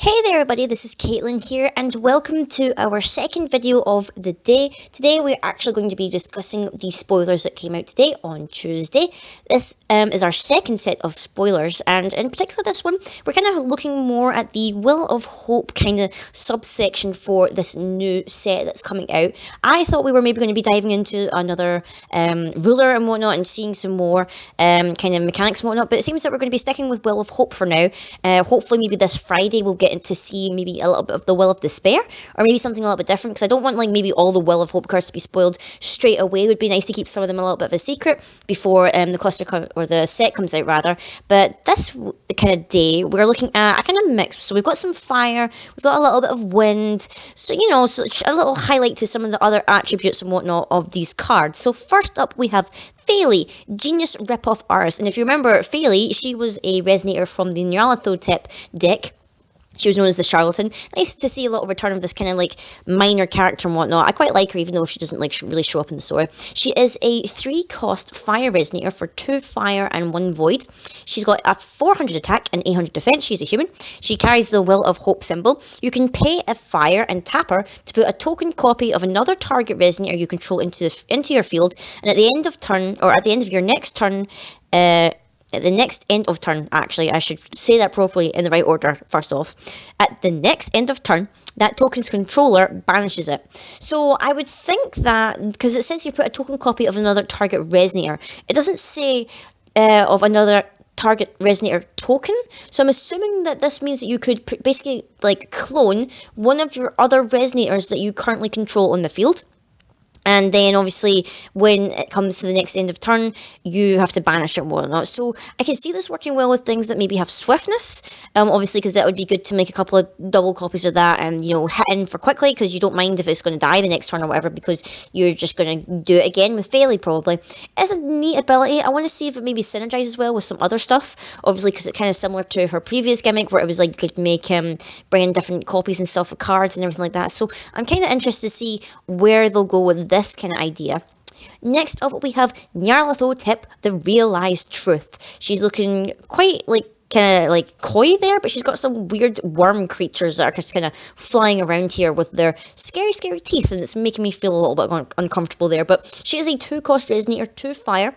Hey there everybody, this is Caitlin here and welcome to our second video of the day. Today we're actually going to be discussing the spoilers that came out today on Tuesday. This is our second set of spoilers, and in particular this one, we're kind of looking more at the Will of Hope kind of subsection for this new set that's coming out. I thought we were maybe going to be diving into another ruler and whatnot and seeing some more kind of mechanics and whatnot, but it seems that we're going to be sticking with Will of Hope for now. Hopefully maybe this Friday we'll get to see maybe a little bit of the Will of Despair, or maybe something a little bit different, because I don't want like maybe all the Will of Hope cards to be spoiled straight away. It would be nice to keep some of them a little bit of a secret before the cluster or the set comes out rather. But this kind of day we're looking at a kind of mix. So we've got some fire, we've got a little bit of wind, so so a little highlight to some of the other attributes and whatnot of these cards. So first up we have Faylee, Genius Ripoff Artist, and if you remember Faylee, she was a resonator from the Nyarlathotep deck. She was known as the Charlatan. Nice to see a little return of this kind of like minor character and whatnot. I quite like her, even though she doesn't like really show up in the story. She is a 3-cost fire resonator for 2 fire and 1 void. She's got a 400 attack and 800 defense. She's a human. She carries the Will of Hope symbol. You can pay a fire and tap her to put a token copy of another target resonator you control into your field. And at the end of turn, or at the end of your next turn, at the next end of turn, actually, I should say that properly in the right order, first off. At the next end of turn, that token's controller banishes it. So I would think that, because it says you put a token copy of another target resonator, it doesn't say of another target resonator token. So I'm assuming that this means that you could basically like clone one of your other resonators that you currently control on the field. And then, obviously, when it comes to the next end of turn, you have to banish it and whatnot. So, I can see this working well with things that maybe have swiftness. Obviously, because that would be good to make a couple of double copies of that and, hit in for quickly, because you don't mind if it's going to die the next turn or whatever, because you're just going to do it again with Faylee, probably. It's a neat ability. I want to see if it maybe synergizes well with some other stuff. Obviously, because it's kind of similar to her previous gimmick, where it was like you could make bring in different copies and stuff of cards and everything like that. So, I'm kind of interested to see where they'll go with this kind of idea. Next up, we have Nyarlathotep, the Realized Truth. She's looking quite kind of like coy there, but she's got some weird worm creatures that are just kind of flying around here with their scary teeth, and it's making me feel a little bit uncomfortable there. But she is a 2-cost resonator, 2 fire,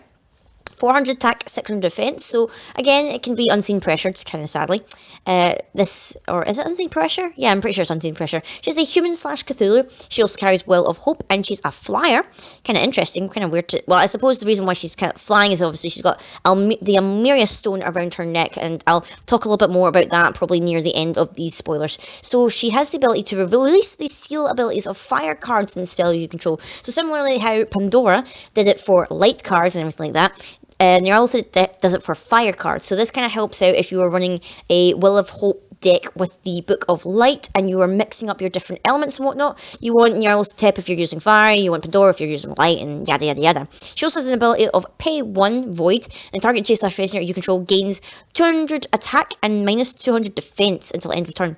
400 attack, 600 defense. So again, it can be unseen pressure, just kind of sadly. Or is it unseen pressure? Yeah, I'm pretty sure it's unseen pressure. She's a human / Cthulhu. She also carries Will of Hope, and she's a flyer. Kind of interesting, kind of weird. Well, I suppose the reason why she's kind of flying is obviously she's got the Almeria stone around her neck, and I'll talk a little bit more about that probably near the end of these spoilers. So she has the ability to release the seal abilities of fire cards in the spell you control. So similarly how Pandora did it for light cards and everything like that, Nyarlathotep does it for fire cards. So this kind of helps out if you are running a Will of Hope deck with the Book of Light and you are mixing up your different elements and whatnot. You want Nyarlathotep if you're using fire, you want Pandora if you're using light, and yada yada yada. She also has an ability of pay 1 void, and target J/ resonator you control gains 200 attack and minus 200 defense until end of turn,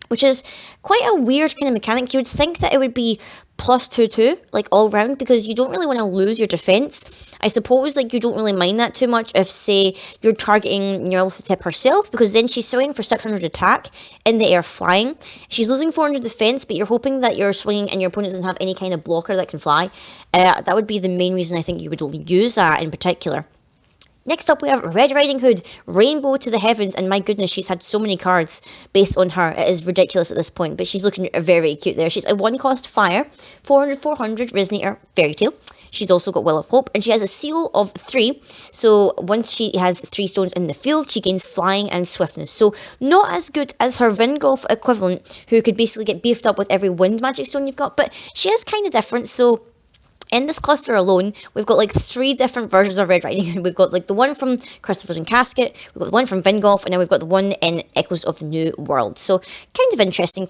which is quite a weird kind of mechanic. You would think that it would be plus 2/2, like all round, because you don't really want to lose your defense. I suppose like you don't really mind that too much if, say, you're targeting Nyarlathotep herself, because then she's swinging for 600 attack in the air flying. She's losing 400 defense, but you're hoping that you're swinging and your opponent doesn't have any kind of blocker that can fly. That would be the main reason I think you would use that in particular. Next up, we have Red Riding Hood, Rainbow to the Heavens, and my goodness, she's had so many cards based on her. It is ridiculous at this point, but she's looking very cute there. She's a 1-cost fire, 400 resonator, fairy tale. She's also got Will of Hope, and she has a seal of 3. So once she has 3 stones in the field, she gains flying and swiftness. So not as good as her Vingolf equivalent, who could basically get beefed up with every wind magic stone you've got, but she is kind of different. So in this cluster alone, we've got like 3 different versions of Red Riding Hood. We've got like the one from Christopher's and Casket, we've got the one from Vingolf, and now we've got the one in Echoes of the New World. So kind of interesting.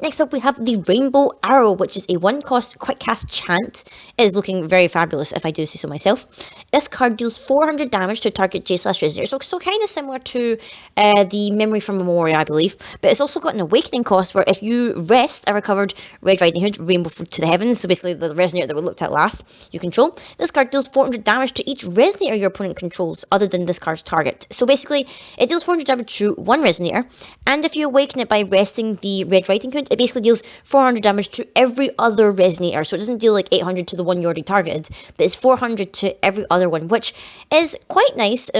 Next up, we have the Rainbow Arrow, which is a one-cost quick-cast chant. It is looking very fabulous, if I do say so myself. This card deals 400 damage to target J/Resonator, so kind of similar to the Memory from Memoria, I believe. But it's also got an Awakening cost, where if you rest a recovered Red Riding Hood, Rainbow to the Heavens, so basically the Resonator that we looked at last, you control. This card deals 400 damage to each Resonator your opponent controls, other than this card's target. So basically, it deals 400 damage to one Resonator, and if you awaken it by resting the Red Riding Hood, it basically deals 400 damage to every other Resonator. So it doesn't deal like 800 to the one you already targeted, but it's 400 to every other one, which is quite nice.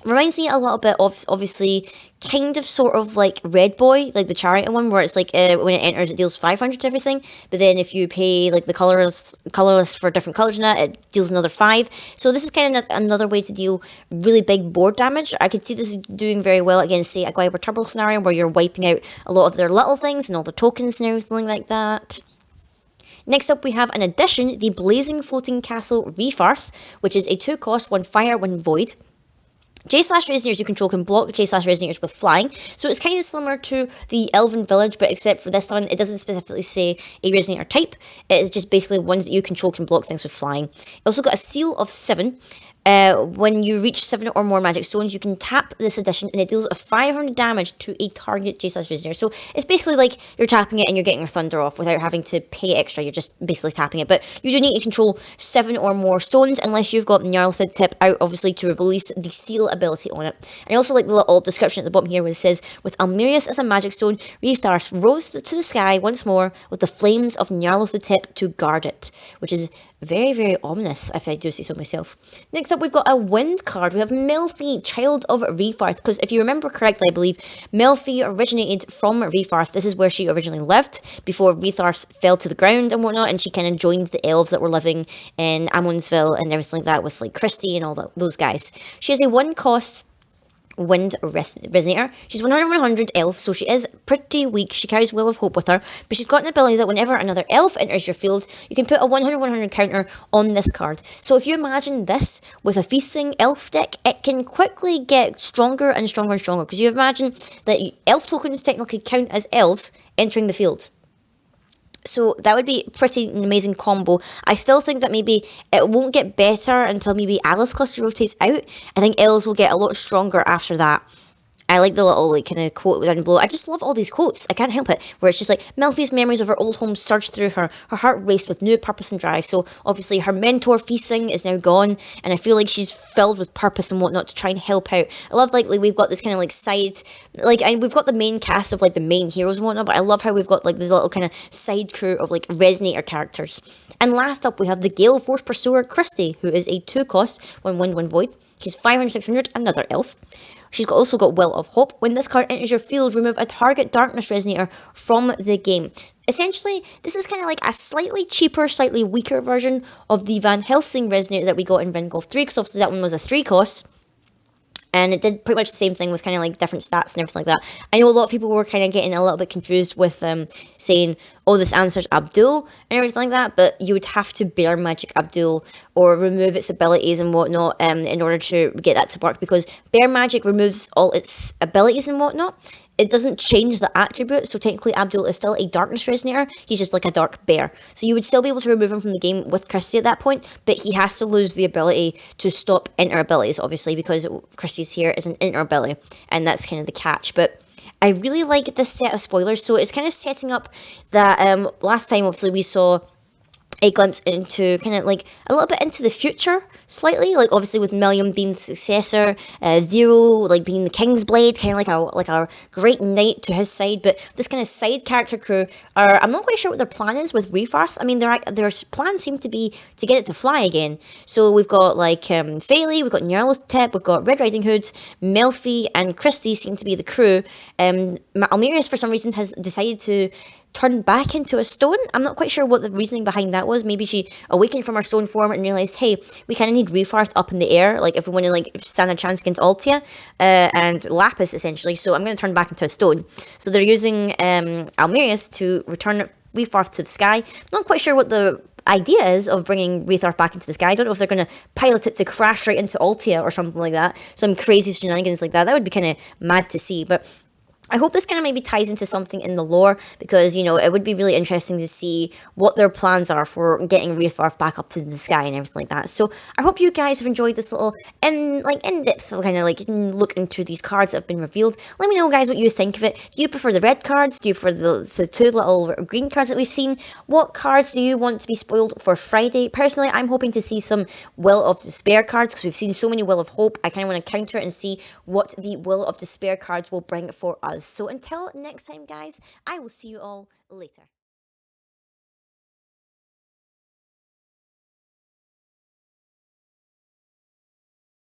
Reminds me a little bit of, obviously, kind of sort of like Red Boy, like the Chariot one, where it's like when it enters it deals 500 to everything, but then if you pay like the colorless for different colors in that, it deals another 5. So this is kind of another way to deal really big board damage. I could see this doing very well against, say, a Gwyber Turbo scenario where you're wiping out a lot of their little things and all their tokens and everything like that. Next up, we have an addition, the Blazing Floating Castle Refarth, which is a 2-cost, 1 fire, 1 void. J/Resonators you control can block J/Resonators with flying, so it's kind of similar to the Elven Village, but except for this one, it doesn't specifically say a Resonator type. It's just basically ones that you control can block things with flying. It also got a Seal of 7. When you reach 7 or more magic stones, you can tap this addition, and it deals a 500 damage to a target J/Resonator. So it's basically like you're tapping it and you're getting your thunder off without having to pay extra. You're just basically tapping it. But you do need to control 7 or more stones, unless you've got Nyarlathotep tip out, obviously, to release the Seal ability on it. And I also like the little description at the bottom here where it says, with Almerius as a magic stone, Refarth rose to the sky once more with the flames of Nyarlathotep to guard it, which is very, very ominous, if I do say so myself. Next up, we've got a wind card. We have Melfi, Child of Refarth, because if you remember correctly, I believe, Melfi originated from Refarth. This is where she originally lived, before Refarth fell to the ground and whatnot, and she kind of joined the elves that were living in Amonsville and everything like that, with like Christie and all those guys. She has a 1-cost Wind Resonator. She's 100 elf, so she is pretty weak. She carries Will of Hope with her, but she's got an ability that whenever another elf enters your field, you can put a 100 counter on this card. So if you imagine this with a feasting elf deck, it can quickly get stronger and stronger and stronger, because you imagine that elf tokens technically count as elves entering the field. So that would be pretty an amazing combo. I still think that maybe it won't get better until maybe Alice Cluster rotates out. I think elves will get a lot stronger after that. I like the little like kind of quote down below. I just love all these quotes. I can't help it. Where it's just like, Melfi's memories of her old home surged through her. Her heart raced with new purpose and drive. So obviously her mentor Feasting is now gone, and I feel like she's filled with purpose and whatnot to try and help out. I love like we've got this kind of like side, like we've got the main cast of like the main heroes and whatnot, but I love how we've got like this little kind of side crew of like Resonator characters. And last up we have the Gale Force Pursuer Christie, who is a 2-cost, 1 wind, 1 void. He's 500, 600, another elf. She's also got Will of Hope. When this card enters your field, remove a target Darkness Resonator from the game. Essentially, this is kind of like a slightly cheaper, slightly weaker version of the Van Helsing Resonator that we got in Vengolf 3, because obviously that one was a 3-cost. And it did pretty much the same thing with kind of like different stats and everything like that. I know a lot of people were kind of getting a little bit confused with saying, oh, this answers Abdul and everything like that, but you would have to Bear Magic Abdul or remove its abilities and whatnot in order to get that to work, because Bear Magic removes all its abilities and whatnot. It doesn't change the attribute, so technically Abdul is still a Darkness Resonator. He's just like a Dark Bear. So you would still be able to remove him from the game with Christie at that point, but he has to lose the ability to stop enter abilities, obviously, because Christie's here is an enter ability, and that's kind of the catch. But I really like this set of spoilers, so it's kind of setting up that last time, obviously, we saw a glimpse into kind of like a little bit into the future slightly, like obviously with Millium being the successor, Zero like being the King's Blade, kind of like a great knight to his side. But this kind of side character crew are, I'm not quite sure what their plan is with Refarth. I mean, their plans seem to be to get it to fly again. So we've got like Faeli, we've got Nyarlathotep, we've got Red Riding Hood, Melfi and Christie seem to be the crew. Almerius for some reason has decided to turn back into a stone. I'm not quite sure what the reasoning behind that was. Maybe she awakened from her stone form and realised, hey, we kind of need Refarth up in the air, like if we want to like stand a chance against Altia and Lapis essentially, so I'm going to turn back into a stone. So they're using Almerius to return Refarth to the sky. Not quite sure what the idea is of bringing Refarth back into the sky. I don't know if they're going to pilot it to crash right into Altia or something like that. Some crazy shenanigans like that. That would be kind of mad to see, but I hope this kind of maybe ties into something in the lore, because it would be really interesting to see what their plans are for getting Refarth back up to the sky and everything like that. So I hope you guys have enjoyed this little in-depth kind of look into these cards that have been revealed. Let me know, guys, what you think of it. Do you prefer the red cards? Do you prefer the two little green cards that we've seen? What cards do you want to be spoiled for Friday? Personally, I'm hoping to see some Will of Despair cards, because we've seen so many Will of Hope. I kind of want to counter it and see what the Will of Despair cards will bring for us. So until next time, guys, I will see you all later.